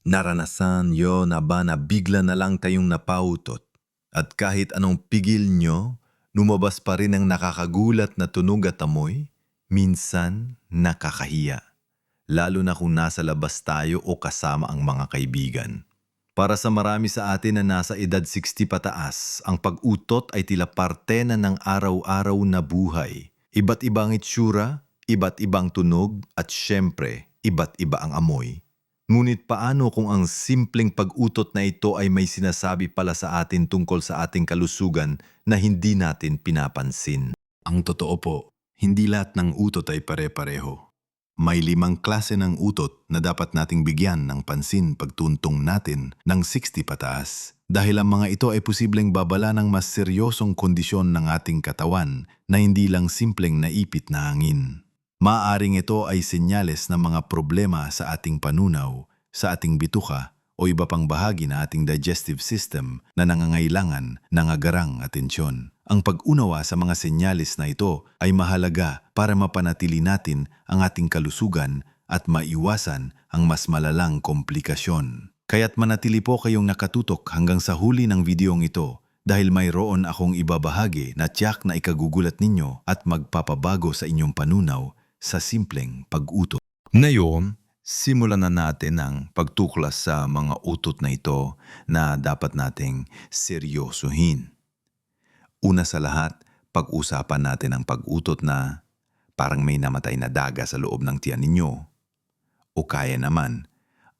Naranasan nyo na ba na bigla na lang tayong napautot at kahit anong pigil nyo, lumabas pa rin ang nakakagulat na tunog at amoy? Minsan, nakakahiya. Lalo na kung nasa labas tayo o kasama ang mga kaibigan. Para sa marami sa atin na nasa edad 60 pataas, ang pag-utot ay tila parte na ng araw-araw na buhay. Iba't ibang itsura, iba't ibang tunog, at syempre, iba't iba ang amoy. Ngunit paano kung ang simpleng pag-utot na ito ay may sinasabi pala sa atin tungkol sa ating kalusugan na hindi natin pinapansin? Ang totoo po, hindi lahat ng utot ay pare-pareho. May 5 klase ng utot na dapat nating bigyan ng pansin pagtuntong natin ng 60 pataas. Dahil ang mga ito ay posibleng babala ng mas seryosong kondisyon ng ating katawan na hindi lang simpleng naipit na hangin. Maaring ito ay senyales ng mga problema sa ating panunaw, sa ating bituka o iba pang bahagi na ating digestive system na nangangailangan ng agarang atensyon. Ang pag-unawa sa mga senyalis na ito ay mahalaga para mapanatili natin ang ating kalusugan at maiwasan ang mas malalang komplikasyon. Kaya't manatili po kayong nakatutok hanggang sa huli ng videong ito dahil mayroon akong ibabahagi na tiyak na ikagugulat ninyo at magpapabago sa inyong panunaw sa simpleng pag-utot. Ngayon, simulan na natin ang pagtuklas sa mga utot na ito na dapat nating seryosohin. Una sa lahat, pag-usapan natin ang pag-utot na parang may namatay na daga sa loob ng tiyan ninyo. O kaya naman,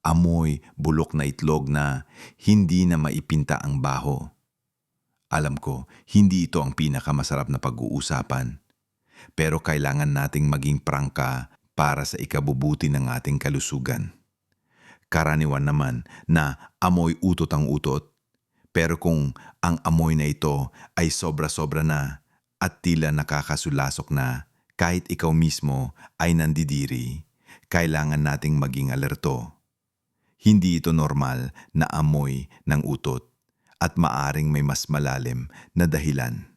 amoy bulok na itlog na hindi na maipinta ang baho. Alam ko, hindi ito ang pinakamasarap na pag-uusapan. Pero kailangan nating maging prangka para sa ikabubuti ng ating kalusugan. Karaniwan naman na amoy utot ang utot. Pero kung ang amoy na ito ay sobra-sobra na at tila nakakasulasok na kahit ikaw mismo ay nandidiri, kailangan nating maging alerto. Hindi ito normal na amoy ng utot at maaring may mas malalim na dahilan.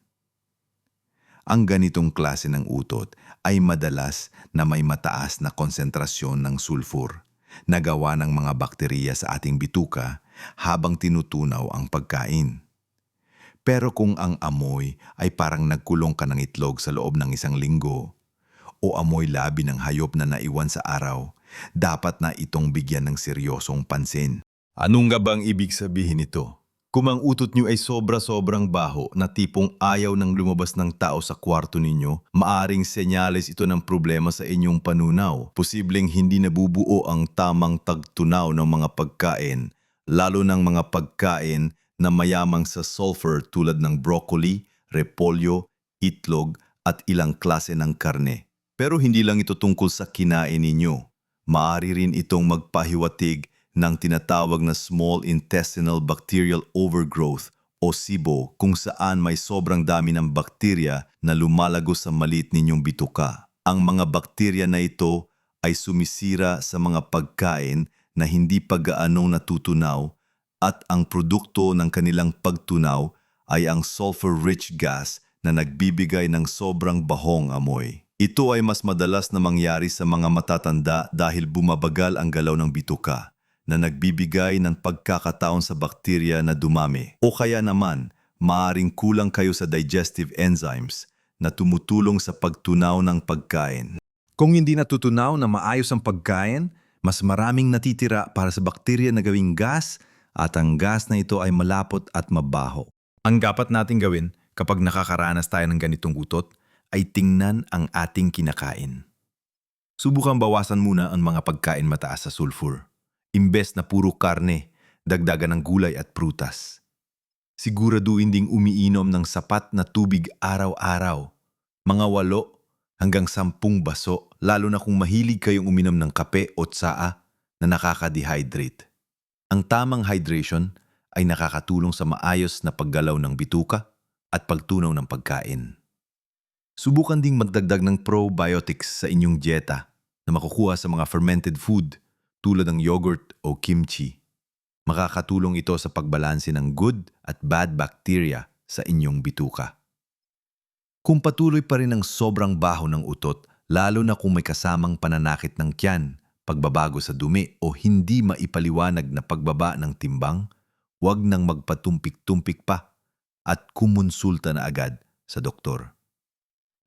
Ang ganitong klase ng utot ay madalas na may mataas na konsentrasyon ng sulfur na gawa ng mga bakterya sa ating bituka habang tinutunaw ang pagkain. Pero kung ang amoy ay parang nagkulong ka ng itlog sa loob ng 1 linggo o amoy labi ng hayop na naiwan sa araw, dapat na itong bigyan ng seryosong pansin. Anong nga bang ibig sabihin nito? Kung ang utot nyo ay sobra-sobrang baho na tipong ayaw nang lumabas ng tao sa kwarto ninyo, maaring senyales ito ng problema sa inyong panunaw. Posibleng hindi nabubuo ang tamang tagtunaw ng mga pagkain, lalo ng mga pagkain na mayamang sa sulfur tulad ng broccoli, repolyo, itlog at ilang klase ng karne. Pero hindi lang ito tungkol sa kinain ninyo. Maaari rin itong magpahiwatig ng tinatawag na small intestinal bacterial overgrowth o SIBO kung saan may sobrang dami ng bakterya na lumalago sa maliit ninyong bituka. Ang mga bakterya na ito ay sumisira sa mga pagkain na hindi pa gaanong natutunaw at ang produkto ng kanilang pagtunaw ay ang sulfur-rich gas na nagbibigay ng sobrang bahong amoy. Ito ay mas madalas na mangyari sa mga matatanda dahil bumabagal ang galaw ng bituka na nagbibigay ng pagkakataon sa bakterya na dumami. O kaya naman, maaaring kulang kayo sa digestive enzymes na tumutulong sa pagtunaw ng pagkain. Kung hindi natutunaw na maayos ang pagkain, mas maraming natitira para sa bakterya na gawing gas at ang gas na ito ay malapot at mabaho. Ang dapat nating gawin kapag nakakaranas tayo ng ganitong utot ay tingnan ang ating kinakain. Subukan bawasan muna ang mga pagkain mataas sa sulfur. Imbes na puro karne, dagdagan ng gulay at prutas. Siguraduhin ding umiinom ng sapat na tubig araw-araw. Mga 8 hanggang 10 baso, lalo na kung mahilig kayong uminom ng kape o tsaa na nakaka-dehydrate. Ang tamang hydration ay nakakatulong sa maayos na paggalaw ng bituka at pagtunaw ng pagkain. Subukan ding magdagdag ng probiotics sa inyong dieta na makukuha sa mga fermented food tulad ng yogurt o kimchi. Makakatulong ito sa pagbalanse ng good at bad bacteria sa inyong bituka. Kung patuloy pa rin ang sobrang baho ng utot, lalo na kung may kasamang pananakit ng tiyan, pagbabago sa dumi o hindi maipaliwanag na pagbaba ng timbang, huwag nang magpatumpik-tumpik pa at kumonsulta na agad sa doktor.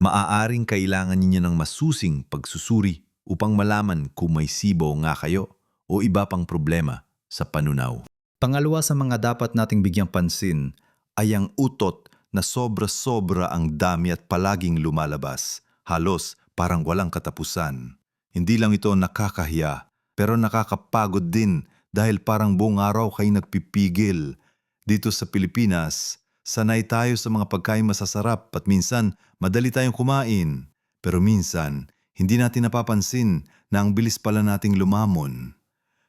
Maaaring kailangan ninyo ng masusing pagsusuri upang malaman kung may SIBO nga kayo o iba pang problema sa panunaw. Pangalawa sa mga dapat nating bigyang pansin ay ang utot na sobra-sobra ang dami at palaging lumalabas. Halos parang walang katapusan. Hindi lang ito nakakahiya, pero nakakapagod din dahil parang buong araw kayo nagpipigil. Dito sa Pilipinas, sanay tayo sa mga pagkain masasarap at minsan madali tayong kumain. Pero minsan, hindi natin napapansin na ang bilis pala nating lumamon.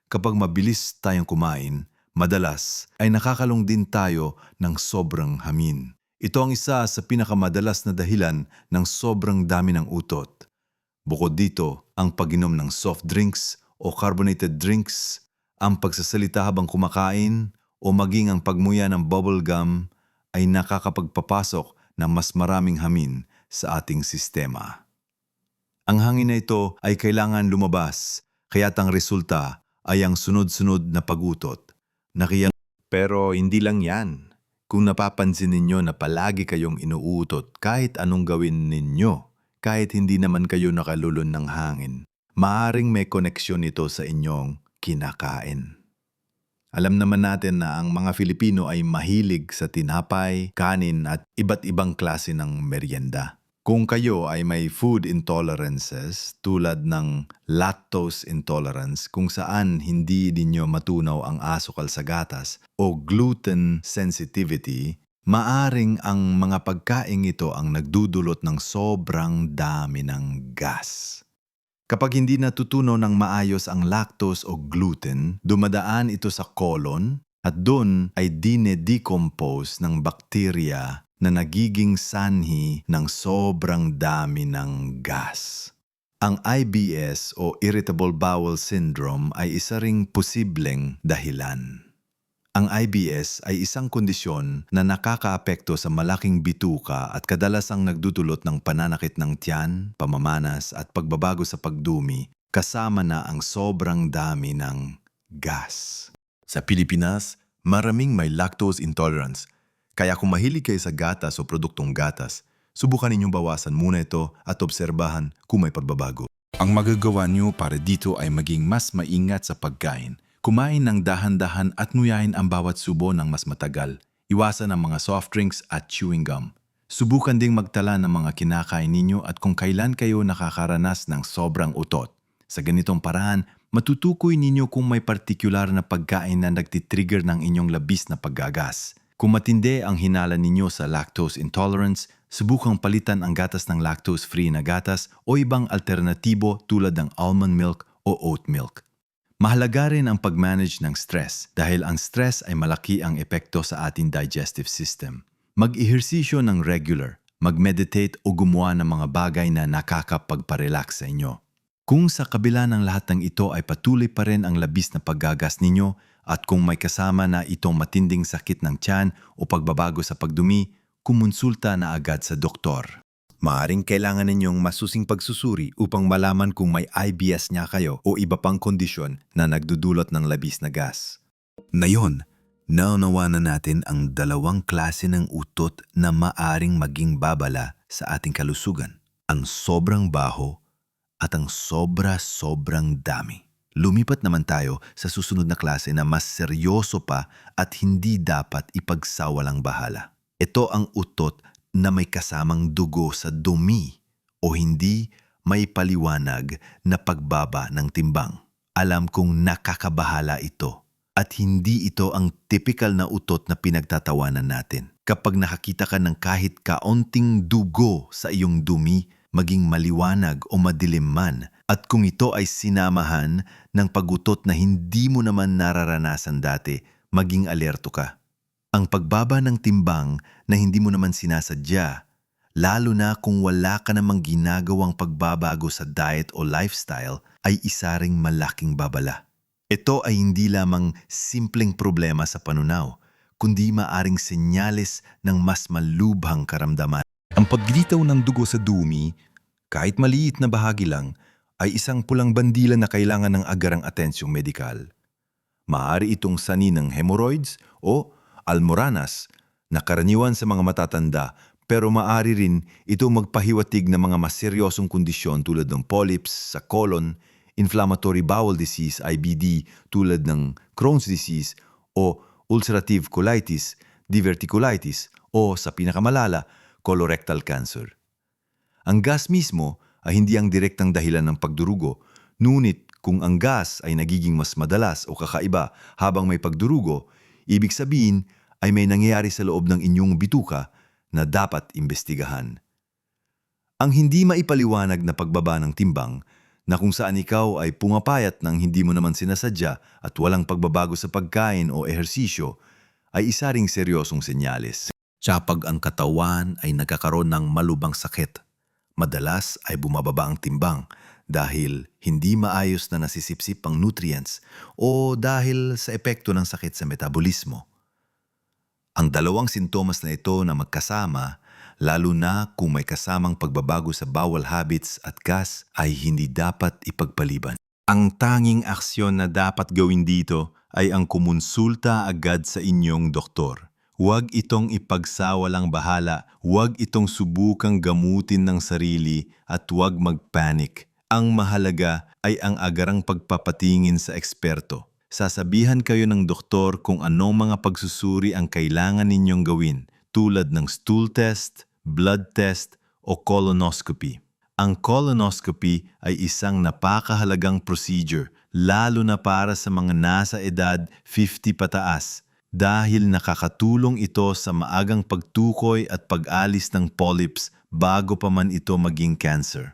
Kapag mabilis tayong kumain, madalas ay nakakalong din tayo ng sobrang hamin. Ito ang isa sa pinakamadalas na dahilan ng sobrang dami ng utot. Bukod dito, ang pag-inom ng soft drinks o carbonated drinks, ang pagsasalita habang kumakain o maging ang pagmuya ng bubble gum ay nakakapagpapasok ng mas maraming hamin sa ating sistema. Ang hangin na ito ay kailangan lumabas, kaya't ang resulta ay ang sunod-sunod na pagutot. Pero hindi lang yan. Kung napapansin ninyo na palagi kayong inuutot kahit anong gawin ninyo, kahit hindi naman kayo nakalulon ng hangin, maaring may koneksyon ito sa inyong kinakain. Alam naman natin na ang mga Filipino ay mahilig sa tinapay, kanin at iba't ibang klase ng merienda. Kung kayo ay may food intolerances tulad ng lactose intolerance kung saan hindi ninyo matunaw ang asukal sa gatas o gluten sensitivity, maaring ang mga pagkaing ito ang nagdudulot ng sobrang dami ng gas. Kapag hindi natutunaw ng maayos ang lactose o gluten, dumadaan ito sa colon at doon ay dine-decompose ng bakterya na nagiging sanhi ng sobrang dami ng gas. Ang IBS o Irritable Bowel Syndrome ay isa ring posibleng dahilan. Ang IBS ay isang kondisyon na nakakaapekto sa malaking bituka at kadalasang nagdudulot ng pananakit ng tiyan, pamamanas at pagbabago sa pagdumi kasama na ang sobrang dami ng gas. Sa Pilipinas, maraming may lactose intolerance. Kaya kung mahilig kayo sa gatas o produktong gatas, subukan ninyong bawasan muna ito at obserbahan kung may pagbabago. Ang magagawa niyo para dito ay maging mas maingat sa pagkain. Kumain ng dahan-dahan at nguyain ang bawat subo ng mas matagal. Iwasan ang mga soft drinks at chewing gum. Subukan ding magtala ng mga kinakain ninyo at kung kailan kayo nakakaranas ng sobrang utot. Sa ganitong paraan, matutukoy ninyo kung may partikular na pagkain na nagtitrigger ng inyong labis na paggagas. Kung matindi ang hinala ninyo sa lactose intolerance, subukang palitan ang gatas ng lactose-free na gatas o ibang alternatibo tulad ng almond milk o oat milk. Mahalaga rin ang pag-manage ng stress dahil ang stress ay malaki ang epekto sa ating digestive system. Mag-ehersisyo ng regular, mag-meditate o gumawa ng mga bagay na nakakapagparelax sa inyo. Kung sa kabila ng lahat ng ito ay patuloy pa rin ang labis na paggagas ninyo at kung may kasama na itong matinding sakit ng tiyan o pagbabago sa pagdumi, kumonsulta na agad sa doktor. Maaring kailangan ninyong masusing pagsusuri upang malaman kung may IBS nga kayo o iba pang kondisyon na nagdudulot ng labis na gas. Ngayon, naunawa na natin ang dalawang klase ng utot na maaring maging babala sa ating kalusugan. Ang sobrang baho at ang sobra-sobrang dami. Lumipat naman tayo sa susunod na klase na mas seryoso pa at hindi dapat ipagsawalang bahala. Ito ang utot na may kasamang dugo sa dumi o hindi may paliwanag na pagbaba ng timbang. Alam kong nakakabahala ito at hindi ito ang typical na utot na pinagtatawanan natin. Kapag nakakita ka ng kahit kaunting dugo sa iyong dumi, maging maliwanag o madilim man, at kung ito ay sinamahan ng pagutot na hindi mo naman nararanasan dati, maging alerto ka. Ang pagbaba ng timbang na hindi mo naman sinasadya, lalo na kung wala ka namang ginagawang pagbabago sa diet o lifestyle, ay isa ring malaking babala. Ito ay hindi lamang simpleng problema sa panunaw, kundi maaring senyales ng mas malubhang karamdaman. Ang paglitaw ng dugo sa dumi, kahit maliit na bahagi lang, ay isang pulang bandila na kailangan ng agarang atensyong medikal. Maaari itong sani ng hemorrhoids o almoranas na karaniwan sa mga matatanda, pero maaari rin ito magpahiwatig ng mga mas seryosong kondisyon tulad ng polyps sa colon, inflammatory bowel disease IBD tulad ng Crohn's disease o ulcerative colitis, diverticulitis o sa pinakamalala, colorectal cancer. Ang gas mismo ay hindi ang direktang dahilan ng pagdurugo, ngunit kung ang gas ay nagiging mas madalas o kakaiba habang may pagdurugo, ibig sabihin ay may nangyayari sa loob ng inyong bituka na dapat imbestigahan. Ang hindi maipaliwanag na pagbaba ng timbang na kung saan ikaw ay pumapayat ng hindi mo naman sinasadya at walang pagbabago sa pagkain o ehersisyo ay isa ring seryosong senyales. Kapag ang katawan ay nagkakaroon ng malubhang sakit, madalas ay bumababa ang timbang dahil hindi maayos na nasisipsip ang nutrients o dahil sa epekto ng sakit sa metabolismo. Ang dalawang sintomas na ito na magkasama, lalo na kung may kasamang pagbabago sa bowel habits at gas, ay hindi dapat ipagpaliban. Ang tanging aksyon na dapat gawin dito ay ang kumonsulta agad sa inyong doktor. Huwag itong ipagsawalang bahala, huwag itong subukang gamutin ng sarili at huwag magpanik. Ang mahalaga ay ang agarang pagpapatingin sa eksperto. Sasabihan kayo ng doktor kung anong mga pagsusuri ang kailangan ninyong gawin tulad ng stool test, blood test o colonoscopy. Ang colonoscopy ay isang napakahalagang procedure lalo na para sa mga nasa edad 50 pataas dahil nakakatulong ito sa maagang pagtukoy at pag-alis ng polyps bago pa man ito maging cancer.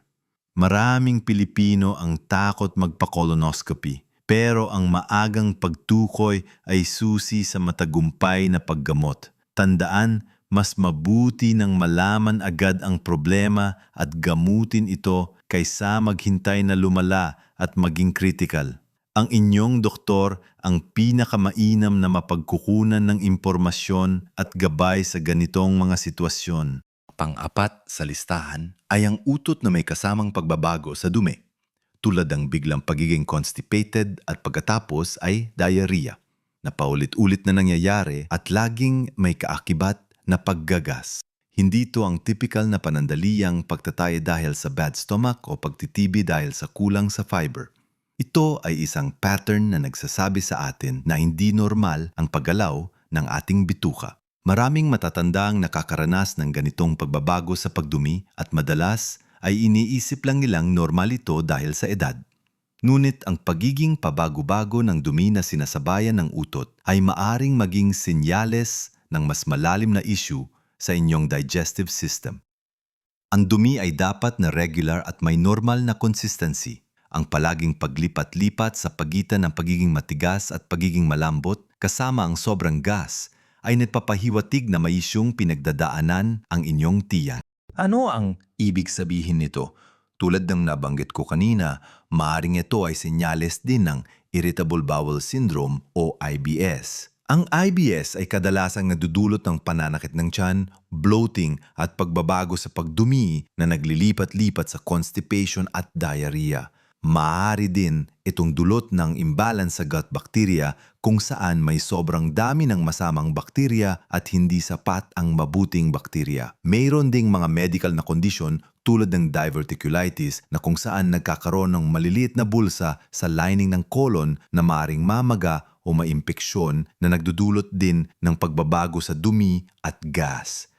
Maraming Pilipino ang takot magpa-colonoscopy. Pero ang maagang pagtukoy ay susi sa matagumpay na paggamot. Tandaan, mas mabuti nang malaman agad ang problema at gamutin ito kaysa maghintay na lumala at maging critical. Ang inyong doktor ang pinakamainam na mapagkukunan ng impormasyon at gabay sa ganitong mga sitwasyon. Pang-apat sa listahan ay ang utot na may kasamang pagbabago sa dumi, tulad ng biglang pagiging constipated at pagkatapos ay diarrhea, na paulit-ulit na nangyayari at laging may kaakibat na paggagas. Hindi ito ang typical na panandaliang pagtataya dahil sa bad stomach o pagtitibi dahil sa kulang sa fiber. Ito ay isang pattern na nagsasabi sa atin na hindi normal ang paggalaw ng ating bituka. Maraming matatandang nakakaranas ng ganitong pagbabago sa pagdumi at madalas ay iniisip lang nilang normal ito dahil sa edad. Ngunit ang pagiging pabago-bago ng dumi na sinasabayan ng utot ay maaring maging senyales ng mas malalim na issue sa inyong digestive system. Ang dumi ay dapat na regular at may normal na consistency. Ang palaging paglipat-lipat sa pagitan ng pagiging matigas at pagiging malambot kasama ang sobrang gas ay nagpapahiwatig na may isyung pinagdadaanan ang inyong tiyan. Ano ang ibig sabihin nito? Tulad ng nabanggit ko kanina, maaring ito ay senyales din ng Irritable Bowel Syndrome o IBS. Ang IBS ay kadalasang nadudulot ng pananakit ng tiyan, bloating at pagbabago sa pagdumi na naglilipat-lipat sa constipation at diarrhea. Maaari din itong dulot ng imbalance sa gut bacteria kung saan may sobrang dami ng masamang bakterya at hindi sapat ang mabuting bakterya. Mayroon ding mga medical na kondisyon tulad ng diverticulitis na kung saan nagkakaroon ng maliliit na bulsa sa lining ng colon na maaring mamaga o maimpeksyon na nagdudulot din ng pagbabago sa dumi at gas.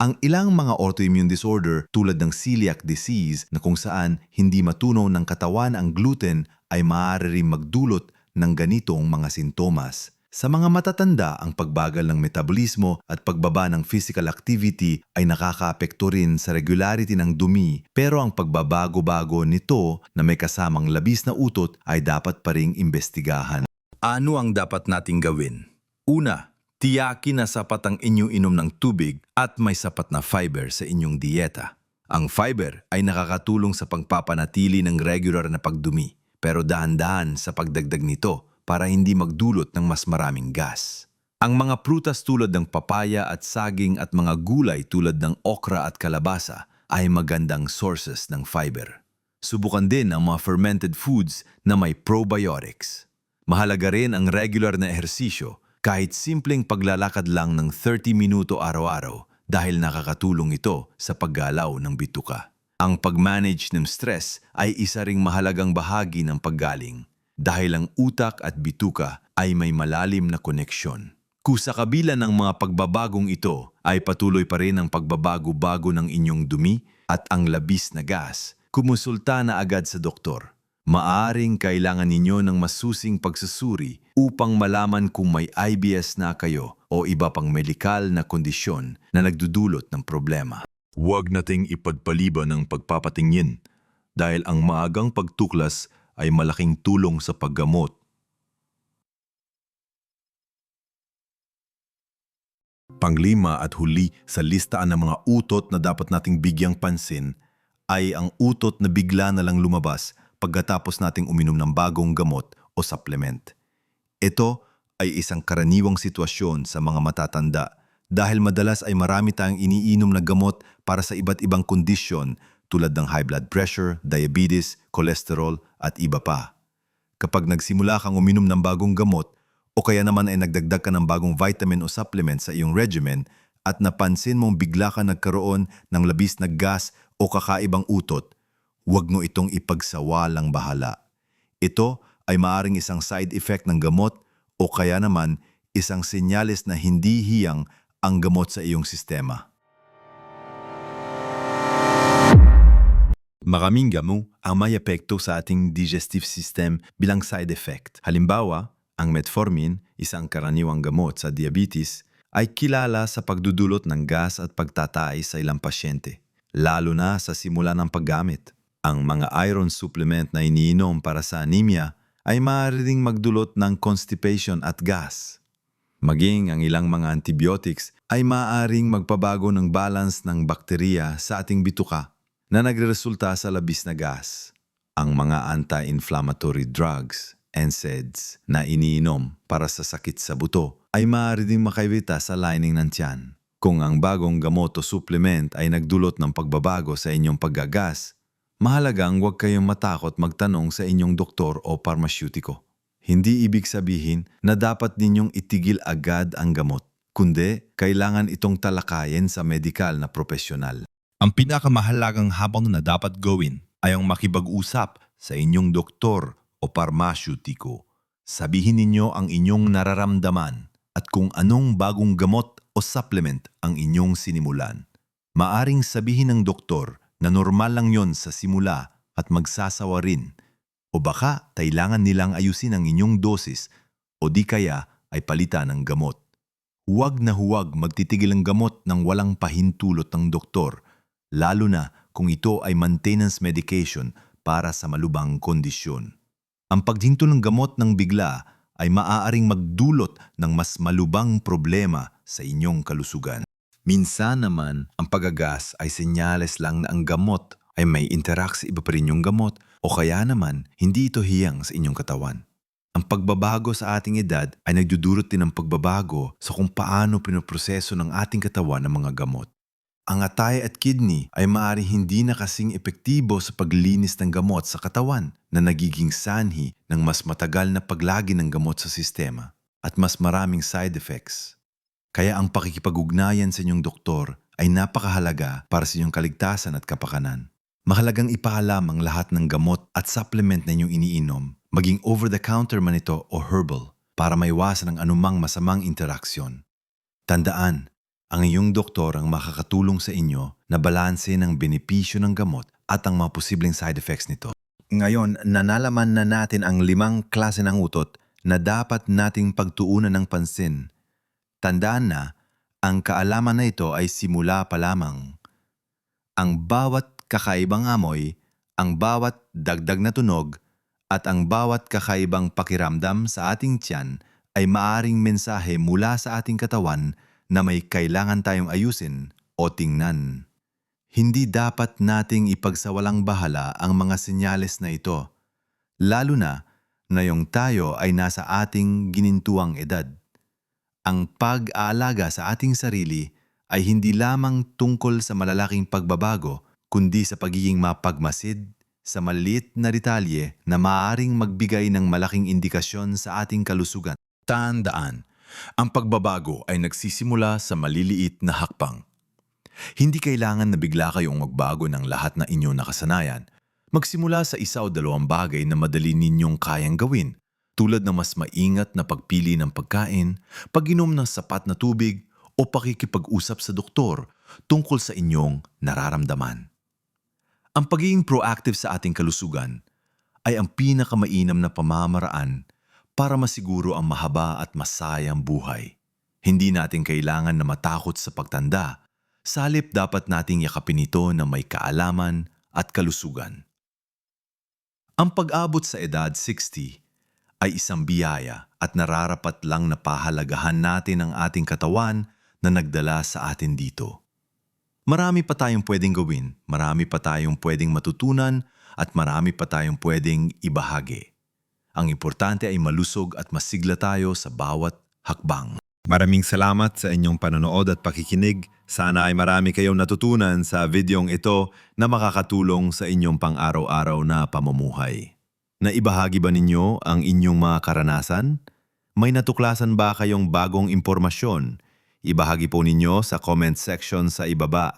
Ang ilang mga autoimmune disorder tulad ng celiac disease na kung saan hindi matunaw ng katawan ang gluten ay maaari ring magdulot ng ganitong mga sintomas. Sa mga matatanda, ang pagbagal ng metabolismo at pagbaba ng physical activity ay nakakaapekto rin sa regularity ng dumi, pero ang pagbabago-bago nito na may kasamang labis na utot ay dapat pa ring imbestigahan. Ano ang dapat nating gawin? Una, tiyakin na sapat ang inyong inom ng tubig at may sapat na fiber sa inyong dieta. Ang fiber ay nakakatulong sa pagpapanatili ng regular na pagdumi, pero dahan-dahan sa pagdagdag nito para hindi magdulot ng mas maraming gas. Ang mga prutas tulad ng papaya at saging at mga gulay tulad ng okra at kalabasa ay magandang sources ng fiber. Subukan din ang mga fermented foods na may probiotics. Mahalaga rin ang regular na ehersisyo, kahit simpleng paglalakad lang ng 30 minuto araw-araw dahil nakakatulong ito sa paggalaw ng bituka. Ang pag-manage ng stress ay isa ring mahalagang bahagi ng paggaling dahil ang utak at bituka ay may malalim na koneksyon. Kung sa kabila ng mga pagbabagong ito ay patuloy pa rin ang pagbabago-bago ng inyong dumi at ang labis na gas, kumonsulta na agad sa doktor. Maaring kailangan ninyo ng masusing pagsusuri upang malaman kung may IBS na kayo o iba pang medikal na kondisyon na nagdudulot ng problema. Huwag nating ipadpaliban ng pagpapatingin dahil ang maagang pagtuklas ay malaking tulong sa paggamot. Panglima at huli sa listaan ng mga utot na dapat nating bigyang pansin ay ang utot na bigla na lang lumabas pagkatapos nating uminom ng bagong gamot o supplement. Ito ay isang karaniwang sitwasyon sa mga matatanda dahil madalas ay marami tayong iniinom na gamot para sa iba't ibang kondisyon tulad ng high blood pressure, diabetes, cholesterol at iba pa. Kapag nagsimula kang uminom ng bagong gamot o kaya naman ay nagdagdag ka ng bagong vitamin o supplement sa iyong regimen at napansin mong bigla ka nagkaroon ng labis na gas o kakaibang utot, huwag mo itong ipagsawalang bahala. Ito ay maaring isang side effect ng gamot o kaya naman isang senyales na hindi hiyang ang gamot sa iyong sistema. Maraming gamot ang may epekto sa ating digestive system bilang side effect. Halimbawa, ang metformin, isang karaniwang gamot sa diabetes, ay kilala sa pagdudulot ng gas at pagtatay sa ilang pasyente, lalo na sa simula ng paggamit. Ang mga iron supplement na iniinom para sa anemia ay maaari ding magdulot ng constipation at gas. Maging ang ilang mga antibiotics ay maaaring magpabago ng balance ng bakterya sa ating bituka na nagreresulta sa labis na gas. Ang mga anti-inflammatory drugs, NSAIDs, na iniinom para sa sakit sa buto ay maaari ding makaibita sa lining ng tiyan. Kung ang bagong gamot o supplement ay nagdulot ng pagbabago sa inyong paggagas, mahalagang huwag kayong matakot magtanong sa inyong doktor o parmasyutiko. Hindi ibig sabihin na dapat ninyong itigil agad ang gamot, kundi kailangan itong talakayin sa medikal na profesional. Ang pinakamahalagang habang na dapat gawin ay ang makipag-usap sa inyong doktor o parmasyutiko. Sabihin ninyo ang inyong nararamdaman at kung anong bagong gamot o supplement ang inyong sinimulan. Maaring sabihin ng doktor na normal lang yon sa simula at magsasawa rin. O baka kailangan nilang ayusin ang inyong dosis o di kaya ay palitan ng gamot. Huwag na huwag magtitigil ang gamot ng walang pahintulot ng doktor, lalo na kung ito ay maintenance medication para sa malubhang kondisyon. Ang paghinto ng gamot ng bigla ay maaaring magdulot ng mas malubhang problema sa inyong kalusugan. Minsan naman, ang pagagas ay senyales lang na ang gamot ay may interact sa iba pa rin yung gamot o kaya naman hindi ito hiyang sa inyong katawan. Ang pagbabago sa ating edad ay nagdudulot din ng pagbabago sa kung paano pinoproseso ng ating katawan ng mga gamot. Ang atay at kidney ay maaaring hindi na kasing epektibo sa paglinis ng gamot sa katawan na nagiging sanhi ng mas matagal na paglagi ng gamot sa sistema at mas maraming side effects. Kaya ang pakikipag-ugnayan sa inyong doktor ay napakahalaga para sa inyong kaligtasan at kapakanan. Mahalagang ipaalam ang lahat ng gamot at supplement na inyong iniinom, maging over-the-counter man ito o herbal, para maiwasan ang anumang masamang interaksyon. Tandaan, ang iyong doktor ang makakatulong sa inyo na balanse ng benepisyo ng gamot at ang mga posibleng side effects nito. Ngayon, nanalaman na natin ang 5 klase ng utot na dapat nating pagtuunan ng pansin. Tandaan na, ang kaalaman na ito ay simula pa lamang. Ang bawat kakaibang amoy, ang bawat dagdag na tunog, at ang bawat kakaibang pakiramdam sa ating tiyan ay maaring mensahe mula sa ating katawan na may kailangan tayong ayusin o tingnan. Hindi dapat nating ipagsawalang bahala ang mga senyales na ito, lalo na ngayong tayo ay nasa ating ginintuang edad. Ang pag-aalaga sa ating sarili ay hindi lamang tungkol sa malalaking pagbabago, kundi sa pagiging mapagmasid, sa maliit na detalye na maaaring magbigay ng malaking indikasyon sa ating kalusugan. Tandaan, ang pagbabago ay nagsisimula sa maliliit na hakbang. Hindi kailangan na bigla kayong magbago ng lahat na inyong nakasanayan. Magsimula sa isa o dalawang bagay na madali ninyong kayang gawin, tulad ng mas maingat na pagpili ng pagkain, pag-inom ng sapat na tubig, o pakikipag-usap sa doktor tungkol sa inyong nararamdaman. Ang pagiging proactive sa ating kalusugan ay ang pinakamainam na pamamaraan para masiguro ang mahaba at masayang buhay. Hindi natin kailangan na matakot sa pagtanda, sa halip dapat nating yakapin ito na may kaalaman at kalusugan. Ang pag-abot sa edad 60 ay isang biyaya at nararapat lang na pahalagahan natin ang ating katawan na nagdala sa atin dito. Marami pa tayong pwedeng gawin, marami pa tayong pwedeng matutunan, at marami pa tayong pwedeng ibahagi. Ang importante ay malusog at masigla tayo sa bawat hakbang. Maraming salamat sa inyong panonood at pakikinig. Sana ay marami kayong natutunan sa videong ito na makakatulong sa inyong pang-araw-araw na pamumuhay. Naibahagi ba ninyo ang inyong mga karanasan? May natuklasan ba kayong bagong impormasyon? Ibahagi po ninyo sa comment section sa ibaba.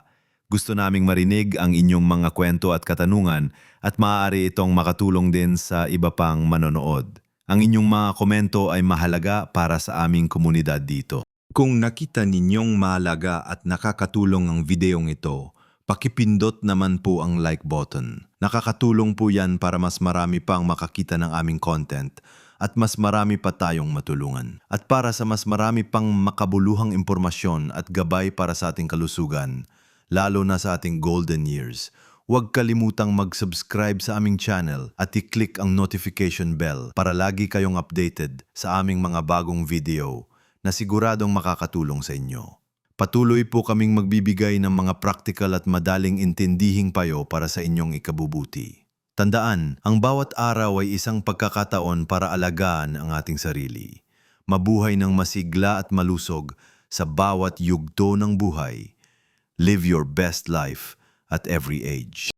Gusto naming marinig ang inyong mga kwento at katanungan at maaari itong makatulong din sa iba pang manonood. Ang inyong mga komento ay mahalaga para sa aming komunidad dito. Kung nakita ninyong mahalaga at nakakatulong ang videong ito, pakipindot naman po ang like button. Nakakatulong po yan para mas marami pang makakita ng aming content at mas marami pa tayong matulungan. At para sa mas marami pang makabuluhang impormasyon at gabay para sa ating kalusugan, lalo na sa ating golden years, huwag kalimutang mag-subscribe sa aming channel at i-click ang notification bell para lagi kayong updated sa aming mga bagong video na siguradong makakatulong sa inyo. Patuloy po kaming magbibigay ng mga practical at madaling intindihing payo para sa inyong ikabubuti. Tandaan, ang bawat araw ay isang pagkakataon para alagaan ang ating sarili. Mabuhay ng masigla at malusog sa bawat yugto ng buhay. Live your best life at every age.